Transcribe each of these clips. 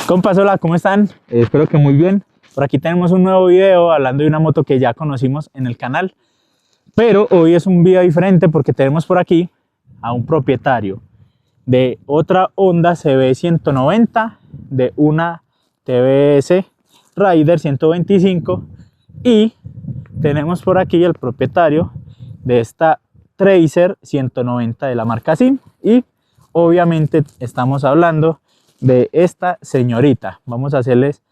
Compas, hola, ¿cómo están? Espero que muy bien. Por aquí tenemos un nuevo video hablando de una moto que ya conocimos en el canal, pero hoy es un video diferente porque tenemos por aquí a un propietario de otra Honda CB 190, de una TBS Rider 125 y tenemos por aquí el propietario de esta Tracer 190 de la marca Sim y obviamente estamos hablando de esta señorita. Vamos a hacerles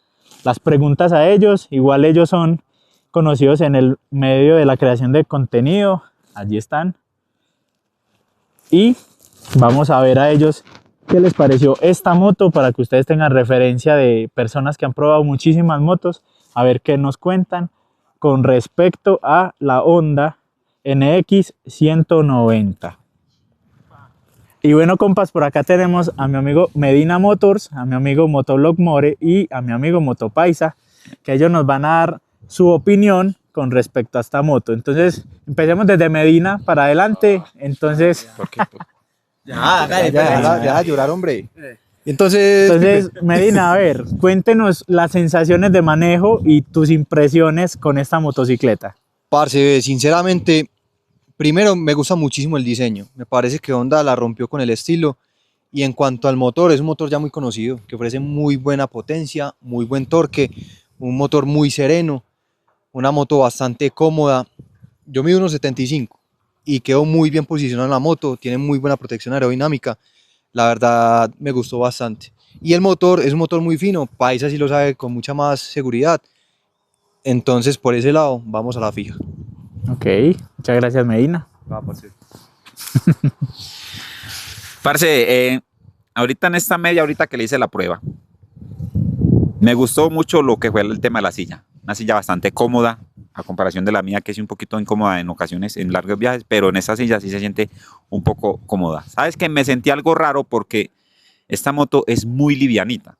las preguntas a ellos. Igual ellos son conocidos en el medio de la creación de contenido. Allí están. Y vamos a ver a ellos qué les pareció esta moto para que ustedes tengan referencia de personas que han probado muchísimas motos. A ver qué nos cuentan con respecto a la Honda NX 190. Y bueno, compas, por acá tenemos a mi amigo Medina Motors, a mi amigo Motovlog More y a mi amigo Motopaisa, que ellos nos van a dar su opinión con respecto a esta moto. Entonces, empecemos desde Medina para adelante. Entonces, Deja de llorar, hombre. Entonces, Medina, a ver, cuéntenos las sensaciones de manejo y tus impresiones con esta motocicleta. parce, sinceramente, primero me gusta muchísimo el diseño. Me parece que Honda la rompió con el estilo. Y en cuanto al motor, es un motor ya muy conocido, que ofrece muy buena potencia, muy buen torque, un motor muy sereno, una moto bastante cómoda. Yo mido 1,75 y quedo muy bien posicionado en la moto, tiene muy buena protección aerodinámica. La verdad me gustó bastante. Y el motor es un motor muy fino, Paisa sí lo sabe con mucha más seguridad. Entonces, por ese lado, vamos a la fija. Ok, muchas gracias, Medina. Parce, ahorita en esta media horita que le hice la prueba, me gustó mucho lo que fue el tema de la silla. Una silla bastante cómoda, a comparación de la mía, que es un poquito incómoda en ocasiones, en largos viajes, pero en esa silla sí se siente un poco cómoda. ¿Sabes que me sentí algo raro? Porque esta moto es muy livianita.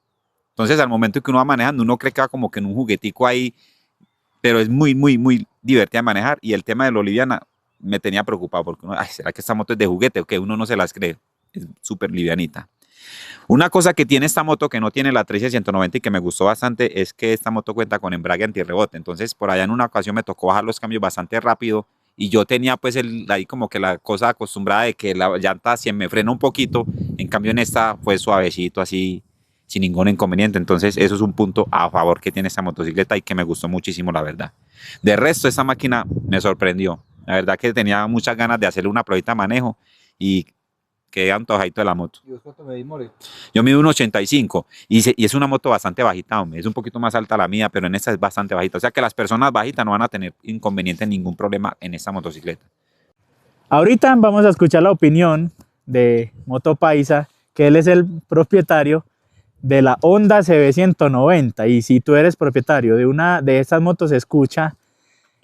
Entonces, al momento que uno va manejando, uno cree que va como que en un juguetico ahí, pero es muy divertida de manejar. Y el tema de lo liviana me tenía preocupado, porque uno, ay, ¿será que esta moto es de juguete o qué? Uno no se las cree. Es súper livianita. Una cosa que tiene esta moto que no tiene la Tracer 190 y que me gustó bastante es que esta moto cuenta con embrague antirrebote. Entonces, por allá en una ocasión me tocó bajar los cambios bastante rápido y yo tenía pues ahí como que la cosa acostumbrada de que la llanta si me frena un poquito, en cambio en esta fue suavecito así, sin ningún inconveniente. Entonces, eso es un punto a favor que tiene esta motocicleta y que me gustó muchísimo, la verdad. De resto, esta máquina me sorprendió. La verdad que tenía muchas ganas de hacerle una probita de manejo y quedé antojadito de la moto. ¿Y vos cuánto medís, More? Yo mido 1,85 y es una moto bastante bajita, hombre. Es un poquito más alta la mía, pero en esta es bastante bajita. O sea que las personas bajitas no van a tener inconveniente, ningún problema en esta motocicleta. Ahorita vamos a escuchar la opinión de Motopaisa, que él es el propietario de la Honda CB 190. Y si tú eres propietario de una de estas motos, escucha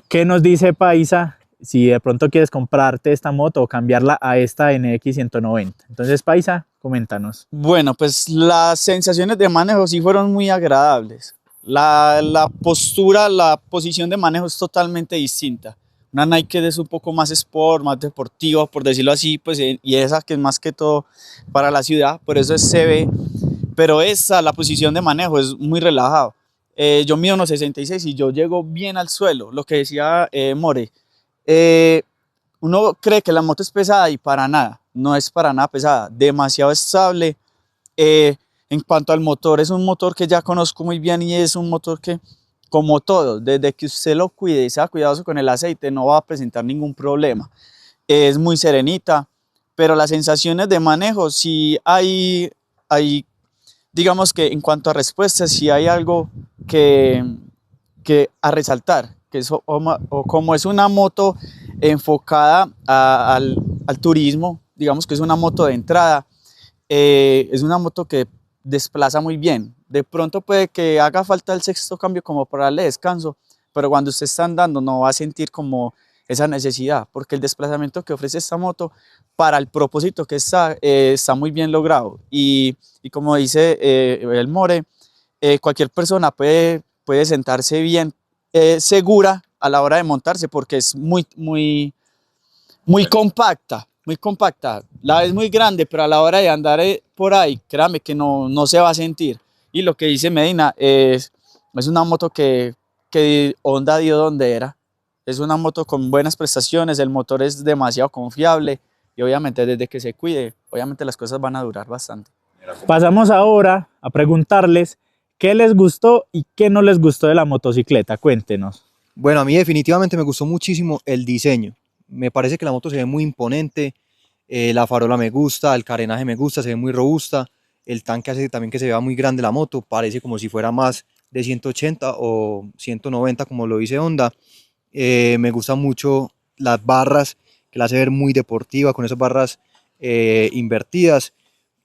qué nos dice Paisa si de pronto quieres comprarte esta moto o cambiarla a esta NX 190. Entonces, Paisa, coméntanos. Bueno, pues las sensaciones de manejo sí fueron muy agradables. La postura, la posición de manejo es totalmente distinta. Una Nike es un poco más sport, más deportiva, por decirlo así, pues, y esa que es más que todo para la ciudad, por eso es CB. Pero esa, la posición de manejo es muy relajado. Yo mido 1,66 y yo llego bien al suelo, lo que decía More. Uno cree que la moto es pesada y para nada, no es para nada pesada, demasiado estable. En cuanto al motor, es un motor que ya conozco muy bien y es un motor que, como todo, desde que usted lo cuide y sea cuidadoso con el aceite, no va a presentar ningún problema. Es muy serenita, pero las sensaciones de manejo, sí hay digamos que en cuanto a respuestas, sí hay algo que a resaltar, que es, o como es una moto enfocada al turismo, digamos que es una moto de entrada, es una moto que desplaza muy bien. De pronto puede que haga falta el sexto cambio como para darle descanso, pero cuando usted está andando no va a sentir como esa necesidad, porque el desplazamiento que ofrece esta moto para el propósito que está muy bien logrado. Y como dice el More, cualquier persona puede sentarse bien segura a la hora de montarse porque es muy compacta, muy compacta. La es muy grande, pero a la hora de andar por ahí, créame que no se va a sentir. Y lo que dice Medina es una moto que Honda dio donde era. Es una moto con buenas prestaciones, el motor es demasiado confiable y obviamente desde que se cuide, obviamente las cosas van a durar bastante. Pasamos ahora a preguntarles qué les gustó y qué no les gustó de la motocicleta. Cuéntenos. Bueno, a mí definitivamente me gustó muchísimo el diseño. Me parece que la moto se ve muy imponente, la farola me gusta, el carenaje me gusta, se ve muy robusta, el tanque hace también que se vea muy grande la moto, parece como si fuera más de 180 o 190 como lo dice Honda. Me gustan mucho las barras, que la hace ver muy deportiva con esas barras invertidas,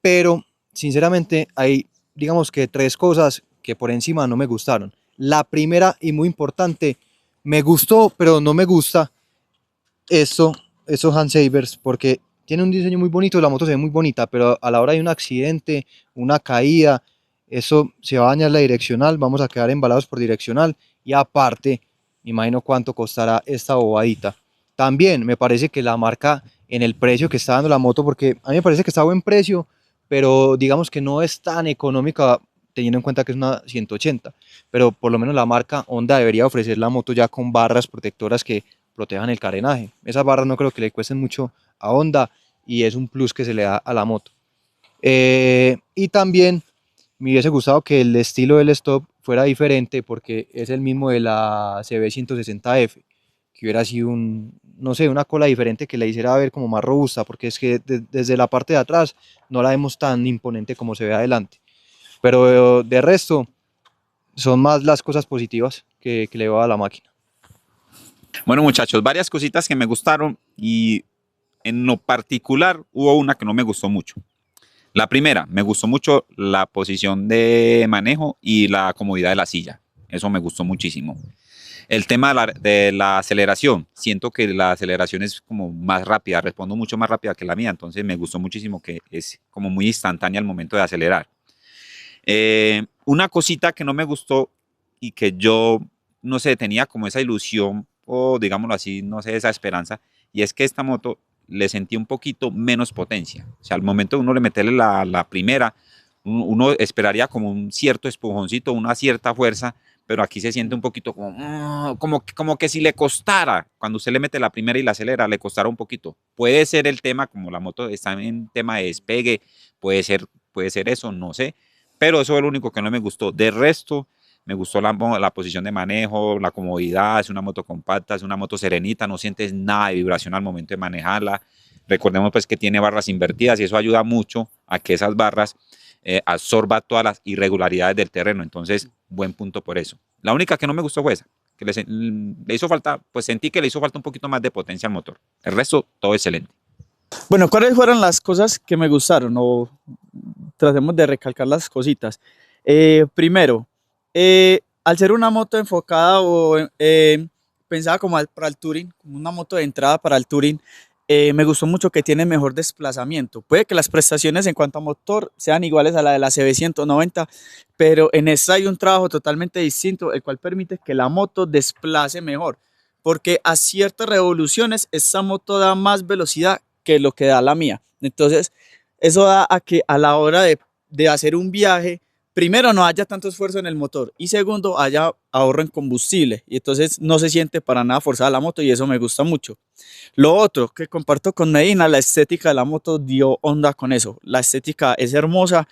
pero sinceramente hay, digamos que tres cosas que por encima no me gustaron. La primera y muy importante, me gustó, pero no me gusta esos handsavers, porque tiene un diseño muy bonito, la moto se ve muy bonita, pero a la hora de un accidente, una caída, eso se va a dañar la direccional, vamos a quedar embalados por direccional y aparte, me imagino cuánto costará esta bobadita. También me parece que la marca en el precio que está dando la moto, porque a mí me parece que está a buen precio, pero digamos que no es tan económica teniendo en cuenta que es una 180, pero por lo menos la marca Honda debería ofrecer la moto ya con barras protectoras que protejan el carenaje. Esas barras no creo que le cuesten mucho a Honda y es un plus que se le da a la moto. Y también me hubiese gustado que el estilo del stop fuera diferente porque es el mismo de la CB160F, que hubiera sido no sé, una cola diferente que la hiciera ver como más robusta, porque es que desde la parte de atrás no la vemos tan imponente como se ve adelante. Pero de resto, son más las cosas positivas que le veo a la máquina. Bueno, muchachos, varias cositas que me gustaron y en lo particular hubo una que no me gustó mucho. La primera, me gustó mucho la posición de manejo y la comodidad de la silla. Eso me gustó muchísimo. El tema de la aceleración, siento que la aceleración es como más rápida, respondo mucho más rápida que la mía, entonces me gustó muchísimo que es como muy instantánea al momento de acelerar. Una cosita que no me gustó y que yo, no sé, tenía como esa ilusión o digámoslo así, no sé, esa esperanza, y es que esta moto le sentí un poquito menos potencia. O sea, al momento de uno le meterle la primera, uno esperaría como un cierto espujoncito, una cierta fuerza, pero aquí se siente un poquito como que si le costara, cuando usted le mete la primera y la acelera, le costara un poquito. Puede ser el tema, como la moto está en tema de despegue, puede ser eso, no sé, pero eso es lo único que no me gustó. De resto, me gustó la posición de manejo, la comodidad, es una moto compacta, es una moto serenita, no sientes nada de vibración al momento de manejarla. Recordemos pues que tiene barras invertidas y eso ayuda mucho a que esas barras absorban todas las irregularidades del terreno, entonces buen punto por eso. La única que no me gustó fue esa, que le hizo falta, pues sentí que le hizo falta un poquito más de potencia al motor. El resto, todo excelente. Bueno, ¿cuáles fueron las cosas que me gustaron? O tratemos de recalcar las cositas. Primero, al ser una moto enfocada o pensada como para el touring, como una moto de entrada para el touring, me gustó mucho que tiene mejor desplazamiento. Puede que las prestaciones en cuanto a motor sean iguales a la de la CB190, pero en esta hay un trabajo totalmente distinto, el cual permite que la moto desplace mejor, porque a ciertas revoluciones esta moto da más velocidad que lo que da la mía. Entonces, eso da a que a la hora de hacer un viaje, primero no haya tanto esfuerzo en el motor y segundo haya ahorro en combustible y entonces no se siente para nada forzada la moto y eso me gusta mucho. Lo otro que comparto con Medina, la estética de la moto dio onda con eso. La estética es hermosa,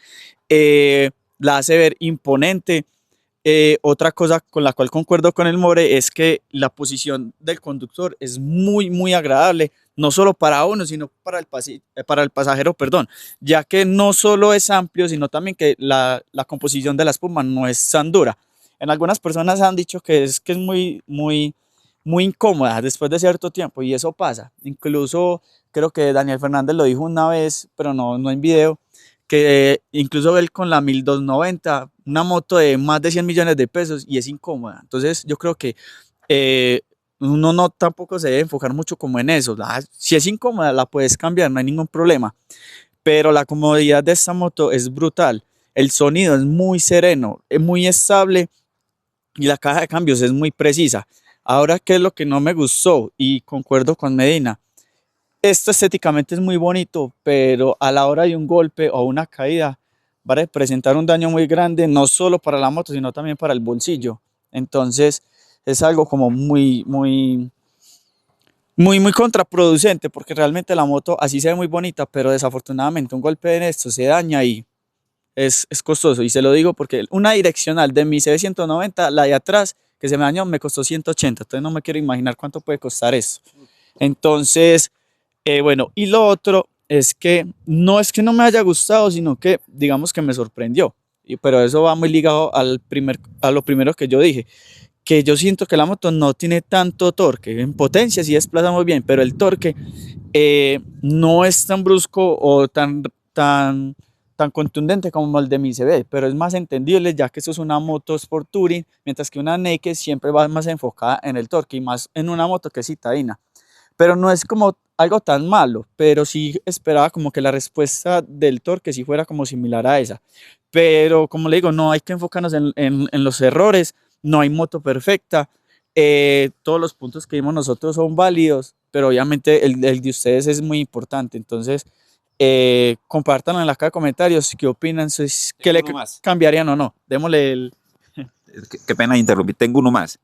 la hace ver imponente. Otra cosa con la cual concuerdo con el More es que la posición del conductor es muy, muy agradable, no solo para uno, sino para el pasajero, perdón, ya que no solo es amplio, sino también que la composición de la espuma no es tan dura. En algunas personas han dicho que es muy, muy, muy incómoda después de cierto tiempo y eso pasa. Incluso creo que Daniel Fernández lo dijo una vez, pero no en video, que incluso él con la 1290, una moto de más de 100 millones de pesos y es incómoda. Entonces yo creo que uno no tampoco se debe enfocar mucho como en eso. Si es incómoda la puedes cambiar, no hay ningún problema. Pero la comodidad de esta moto es brutal. El sonido es muy sereno, es muy estable y la caja de cambios es muy precisa. Ahora, ¿qué es lo que no me gustó? Y concuerdo con Medina. Esto estéticamente es muy bonito, pero a la hora de un golpe o una caída va a representar un daño muy grande, no solo para la moto, sino también para el bolsillo. Entonces es algo como muy contraproducente, porque realmente la moto así se ve muy bonita, pero desafortunadamente un golpe en esto se daña y es costoso. Y se lo digo porque una direccional de mi CB190, la de atrás, que se me dañó, me costó 180. Entonces no me quiero imaginar cuánto puede costar eso. Entonces, bueno, y lo otro es que no me haya gustado, sino que digamos que me sorprendió. Pero eso va muy ligado a lo primero que yo dije, que yo siento que la moto no tiene tanto torque. En potencia sí desplaza muy bien, pero el torque no es tan brusco o tan contundente como el de mi CB, pero es más entendible ya que esto es una moto Sport Touring, mientras que una Naked siempre va más enfocada en el torque y más en una moto que es citadina. Pero no es como algo tan malo, pero sí esperaba como que la respuesta del torque sí fuera como similar a esa. Pero como le digo, no hay que enfocarnos en los errores, no hay moto perfecta, todos los puntos que vimos nosotros son válidos, pero obviamente el de ustedes es muy importante. Entonces, compártanlo en la caja de comentarios qué opinan, qué le cambiarían o no. Démosle el... Qué pena interrumpir, tengo uno más.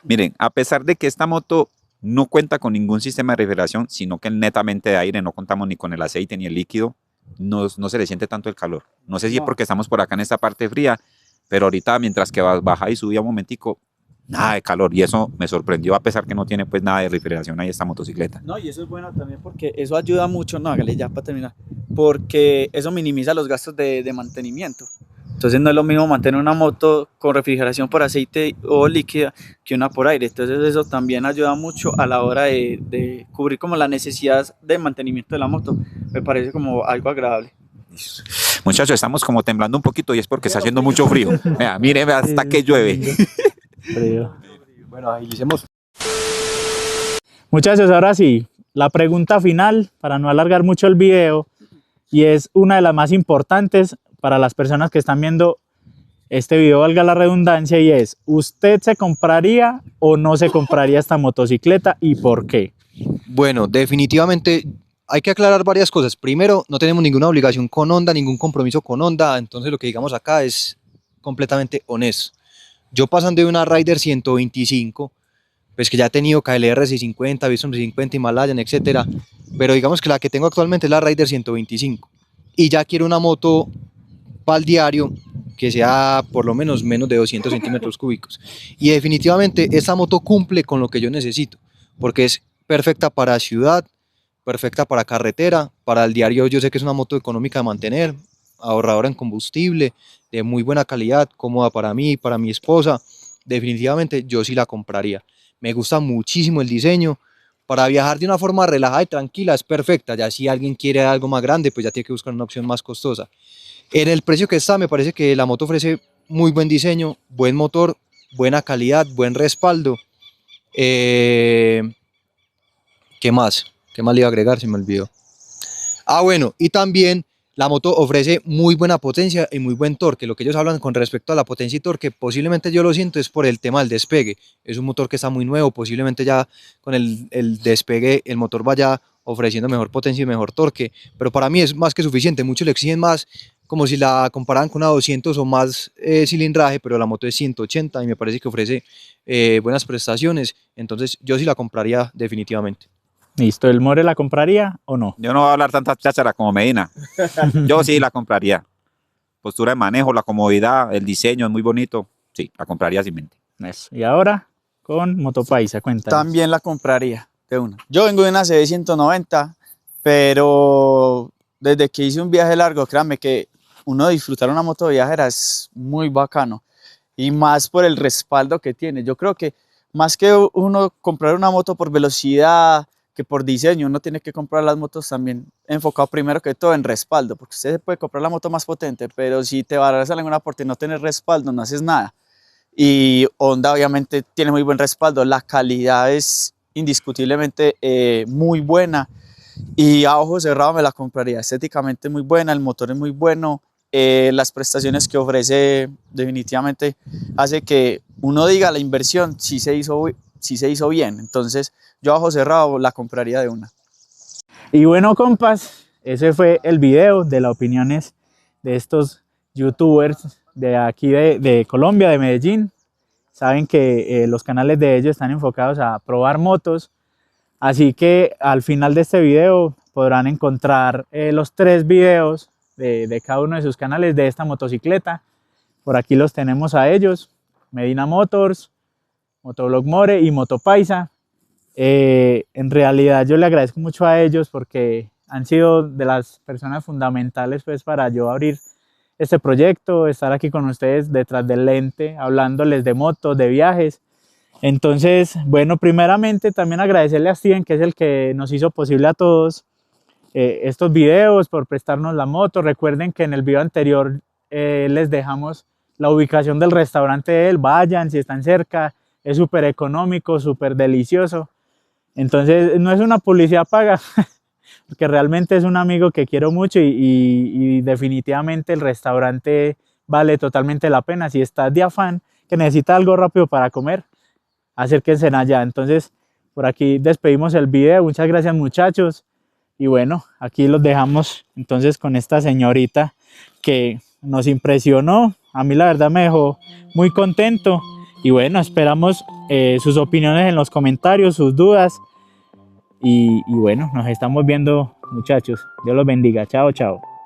Miren, a pesar de que esta moto no cuenta con ningún sistema de refrigeración, sino que netamente de aire, no contamos ni con el aceite ni el líquido, no se le siente tanto el calor. No sé si es porque estamos por acá en esta parte fría, pero ahorita mientras que baja y subía un momentico, nada de calor, y eso me sorprendió a pesar que no tiene pues nada de refrigeración ahí esta motocicleta. No, y eso es bueno también porque eso ayuda mucho, no, hágale ya para terminar, porque eso minimiza los gastos de mantenimiento. Entonces no es lo mismo mantener una moto con refrigeración por aceite o líquida que una por aire. Entonces eso también ayuda mucho a la hora de cubrir como la necesidad de mantenimiento de la moto. Me parece como algo agradable. Muchachos, estamos como temblando un poquito y es porque está haciendo mucho frío. Vea, miren hasta que llueve. Frío. Bueno, agilicemos. Muchachos, ahora sí, la pregunta final, para no alargar mucho el video, y es una de las más importantes para las personas que están viendo este video, valga la redundancia, y es, ¿usted se compraría o no se compraría esta motocicleta y por qué? Bueno, definitivamente hay que aclarar varias cosas. Primero, no tenemos ninguna obligación con Honda, ningún compromiso con Honda, entonces lo que digamos acá es completamente honesto. Yo pasando de una Rider 125, pues que ya he tenido KLR 650, Bison 650, Himalayan, etcétera, pero digamos que la que tengo actualmente es la Rider 125 y ya quiero una moto para el diario que sea por lo menos de 200 centímetros cúbicos, y definitivamente esta moto cumple con lo que yo necesito, porque es perfecta para ciudad, perfecta para carretera, para el diario. Yo sé que es una moto económica de mantener, ahorradora en combustible, de muy buena calidad, cómoda para mí, para mi esposa. Definitivamente yo sí la compraría. Me gusta muchísimo el diseño. Para viajar de una forma relajada y tranquila es perfecta. Ya si alguien quiere algo más grande, pues ya tiene que buscar una opción más costosa. En el precio que está, me parece que la moto ofrece muy buen diseño, buen motor, buena calidad, buen respaldo. ¿Qué más? ¿Qué más le iba a agregar? Se me olvidó. Ah, bueno, y también la moto ofrece muy buena potencia y muy buen torque. Lo que ellos hablan con respecto a la potencia y torque, posiblemente yo lo siento es por el tema del despegue. Es un motor que está muy nuevo, posiblemente ya con el despegue el motor vaya ofreciendo mejor potencia y mejor torque, pero para mí es más que suficiente. Muchos le exigen más, como si la compararan con una 200 o más cilindraje, pero la moto es 180 y me parece que ofrece buenas prestaciones, entonces yo sí la compraría definitivamente. Listo, ¿el More la compraría o no? Yo no voy a hablar tanta cháchara como Medina. Yo sí la compraría. Postura de manejo, la comodidad, el diseño es muy bonito. Sí, la compraría sin mente. Eso. Y ahora con Motopaisa, cuéntanos. También la compraría de una. Yo vengo de una CB190, pero desde que hice un viaje largo, créanme que uno disfrutar una moto viajera es muy bacano. Y más por el respaldo que tiene. Yo creo que más que uno comprar una moto por velocidad, que por diseño, uno tiene que comprar las motos también enfocado primero que todo en respaldo, porque usted se puede comprar la moto más potente, pero si te vas a alguna parte y no tienes respaldo, no haces nada. Y Honda obviamente tiene muy buen respaldo, la calidad es indiscutiblemente muy buena, y a ojo cerrado me la compraría. Estéticamente muy buena, el motor es muy bueno, las prestaciones que ofrece definitivamente hace que uno diga la inversión sí se hizo bien. Entonces yo a ojo cerrado la compraría de una. Y bueno, compas, ese fue el video de las opiniones de estos youtubers de aquí de Colombia, de Medellín. Saben que los canales de ellos están enfocados a probar motos. Así que al final de este video podrán encontrar los 3 videos de cada uno de sus canales de esta motocicleta. Por aquí los tenemos a ellos: Medina Motors, Motovlog More y Motopaisa. En realidad yo le agradezco mucho a ellos porque han sido de las personas fundamentales pues para yo abrir este proyecto, estar aquí con ustedes detrás del lente, hablándoles de motos, de viajes. Entonces, bueno, primeramente también agradecerle a Steven, que es el que nos hizo posible a todos estos videos, por prestarnos la moto. Recuerden que en el video anterior les dejamos la ubicación del restaurante de él. Vayan si están cerca, es súper económico, súper delicioso. Entonces no es una publicidad paga, porque realmente es un amigo que quiero mucho y definitivamente el restaurante vale totalmente la pena. Si estás de afán, que necesitas algo rápido para comer, acérquense allá. Entonces por aquí despedimos el video. Muchas gracias, muchachos. Y bueno, aquí los dejamos entonces con esta señorita que nos impresionó. A mí la verdad me dejó muy contento. Y bueno, esperamos sus opiniones en los comentarios, sus dudas. Y bueno, nos estamos viendo, muchachos. Dios los bendiga. Chao, chao.